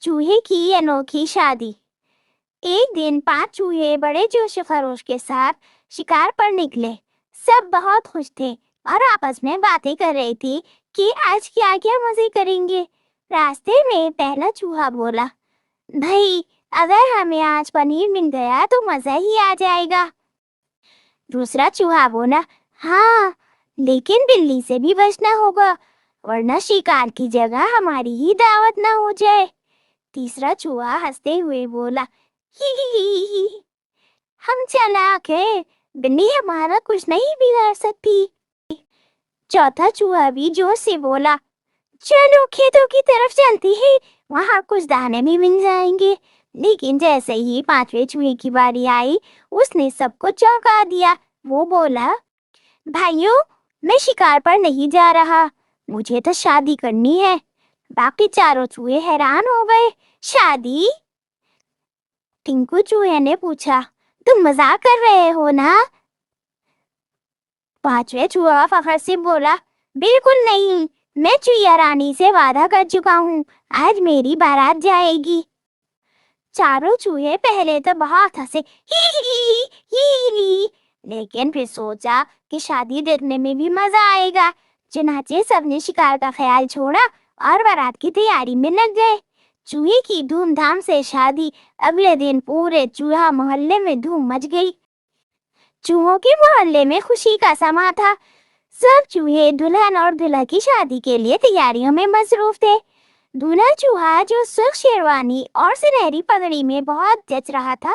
चूहे की अनोखी शादी। एक दिन 5 चूहे बड़े जोश खरोश के साथ शिकार पर निकले। सब बहुत खुश थे और आपस में बातें कर रहे थे कि आज क्या क्या मजे करेंगे। रास्ते में पहला चूहा बोला, भाई अगर हमें आज पनीर मिल गया तो मजा ही आ जाएगा। दूसरा चूहा बोला, हाँ लेकिन बिल्ली से भी बचना होगा वरना शिकार की जगह हमारी ही दावत ना हो जाए। तीसरा चूहा हंसते हुए बोला, ही हम चालाक है, बिल्ली हमारा कुछ नहीं बिगाड़ सकती। चौथा चूहा भी जोश से बोला, चलो खेतों की तरफ चलते हैं, वहाँ कुछ दाने भी मिल जाएंगे। लेकिन जैसे ही पांचवे चूहे की बारी आई उसने सबको चौंका दिया। वो बोला, भाइयों मैं शिकार पर नहीं जा रहा, मुझे तो शादी करनी है। बाकी चारों चूहे हैरान हो गए। शादी? टिंकू चूहे ने पूछा, तुम मजाक कर रहे हो ना? पांचवे चूहा फखर से बोला, बिल्कुल नहीं, मैं चुईया रानी से वादा कर चुका हूँ, आज मेरी बारात जाएगी। चारों चूहे पहले तो बहुत हंसे, ही, लेकिन फिर सोचा कि शादी देखने में भी मजा आएगा। चुनाचे सबने शिकार का ख्याल छोड़ा और बारात की तैयारी में लग गए। चूहे की धूमधाम से शादी। अगले दिन पूरे चूहा मोहल्ले में धूम मच गई। चूहों के मोहल्ले में खुशी का समा था। सब चूहे दुल्हन और दूल्हा की शादी के लिए तैयारियों में मसरूफ थे। दूल्हा चूहा जो सुर्ख शेरवानी और सुनहरी पगड़ी में बहुत जच रहा था,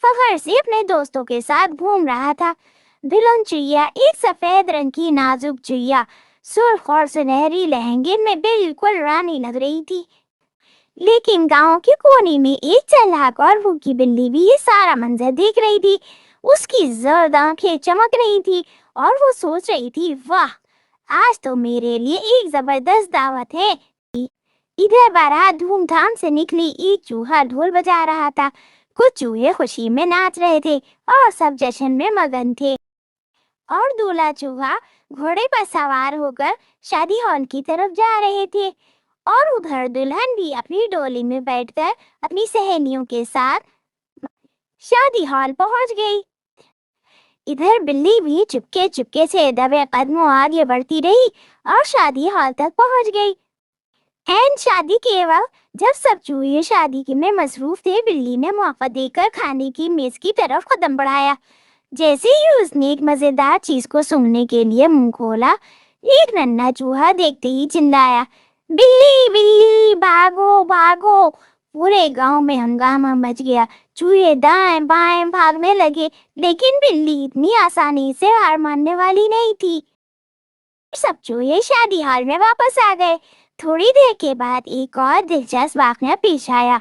फखर से अपने दोस्तों के साथ घूम रहा था। दुल्हन चुईया एक सफेद रंग की नाजुक चुईया सुर्ख और सुनहरी लहंगे में बिल्कुल रानी लग रही थी। लेकिन गांव के कोने में एक चालाक और भूखी बिल्ली भी ये सारा मंजर देख रही थी। उसकी जर्द आंखें चमक रही थी और वो सोच रही थी, वाह आज तो मेरे लिए एक जबरदस्त दावत है। इधर बारात धूमधाम से निकली। एक चूहा ढोल बजा रहा था, कुछ चूहे खुशी में नाच रहे थे और सब जश्न में मगन थे। और दूल्हा चूहा घोड़े पर सवार होकर शादी हॉल की तरफ जा रहे थे और उधर दुल्हन भी अपनी डोली में बैठकर अपनी सहेलियों के साथ शादी हॉल पहुंच गई। इधर बिल्ली भी चुपके चुपके से दबे कदमों आगे बढ़ती रही और शादी हॉल तक पहुंच गई। एंड शादी के वक्त जब सब चूहे शादी के में मसरूफ थे, बिल्ली ने मौका देकर खाने की मेज की तरफ कदम बढ़ाया। जैसे ही उसने एक मजेदार चीज को सूंघने के लिए मुंह खोला, एक नन्हा चूहा देखते ही चिल्लाया, बिल्ली बिल्ली भागो भागो। पूरे गांव में हंगामा मच गया। चूहे दाएं बाएं भागने लगे, लेकिन बिल्ली इतनी आसानी से हार मानने वाली नहीं थी। सब चूहे शादी हॉल में वापस आ गए। थोड़ी देर के बाद एक और दिलचस्प वाकया पेश आया।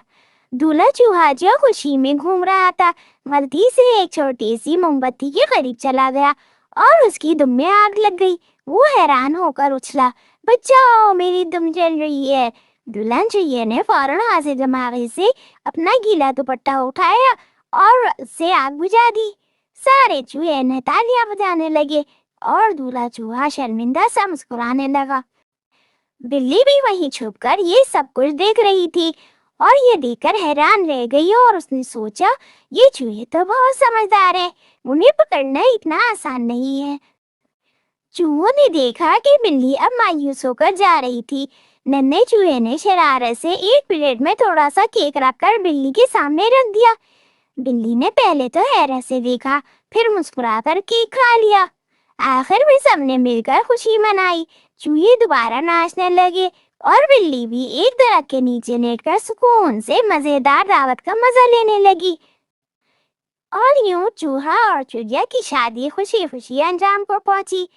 दूल्हा चूहा जो खुशी में घूम रहा था, गलती से एक छोटी सी मोमबत्ती के करीब चला गया और उसकी दुम में आग लग गई। वो हैरान होकर उछला, बचाओ मेरी दुम जल रही है। दुल्हन चूहे ने फौरन हाजिर दिमाग से अपना गीला दुपट्टा उठाया और उससे आग बुझा दी। सारे चूहे ने तालियां बजाने लगे और दूल्हा चूहा शर्मिंदा सा मुस्कुराने लगा। बिल्ली भी वहीं छुपकर ये सब कुछ देख रही थी और ये देखकर हैरान रह गई और उसने सोचा, ये चूहे तो बहुत समझदार है, उन्हें पकड़ना इतना आसान नहीं है। चूहों ने देखा कि बिल्ली अब मायूस होकर जा रही थी। नन्हे चूहे ने शरारत से एक प्लेट में थोड़ा सा केक रखकर बिल्ली के सामने रख दिया। बिल्ली ने पहले तो हैरत से देखा, फिर मुस्कुराकर केक खा लिया। आखिर में सबने मिलकर खुशी मनाई। चूहे दोबारा नाचने लगे और बिल्ली भी एक दरख्त के नीचे लेटकर सुकून से मजेदार दावत का मजा लेने लगी। और यूं चूहा और चिड़िया की शादी खुशी खुशी अंजाम को पहुंची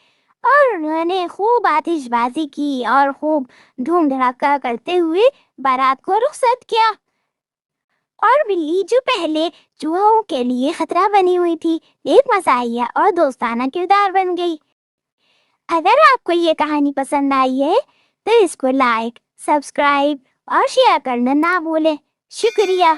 और उन्होंने खूब आतिशबाजी की और खूब धूम धड़ाका करते हुए बारात को रुखसत किया। और बिल्ली जो पहले चूहों के लिए खतरा बनी हुई थी, एक मज़ाहिया और दोस्ताना किरदार बन गई। अगर आपको ये कहानी पसंद आई है तो इसको लाइक, सब्सक्राइब और शेयर करना ना भूलें। शुक्रिया।